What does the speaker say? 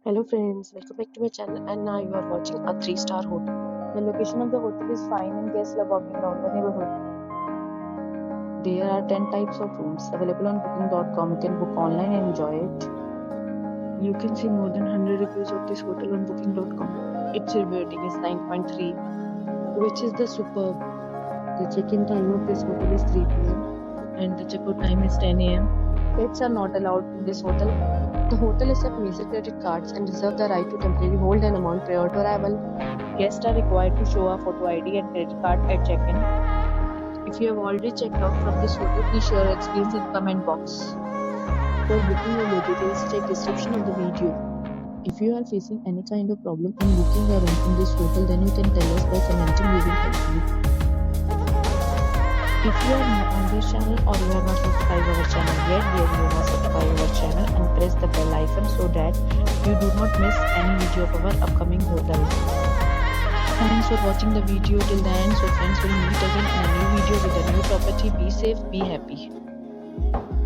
Hello friends, welcome back to my channel and now you are watching a 3-star hotel. The location of the hotel is fine and guests love walking around the neighborhood. There are 10 types of rooms available on booking.com. You can book online and enjoy it. You can see more than 100 reviews of this hotel on booking.com. Its review rating is 9.3, which is the superb. The check-in time of this hotel is 3 p.m. and the checkout time is 10 a.m. Pets are not allowed in this hotel. The hotel accepts major credit cards and reserves the right to temporarily hold an amount prior to arrival. Guests are required to show a photo ID and credit card at check-in. If you have already checked out from this hotel, please share your experience in the comment box. For booking or more details, check description of the video. If you are facing any kind of problem in booking a room in this hotel, then you can tell us by commenting. We will help you. If you are new on this channel or you have not subscribed our channel yet, then you must subscribe our channel and press the bell icon so that you do not miss any video of our upcoming hotel. Thanks for watching the video till the end. So friends, will meet again in a new video with a new property. Be safe, be happy.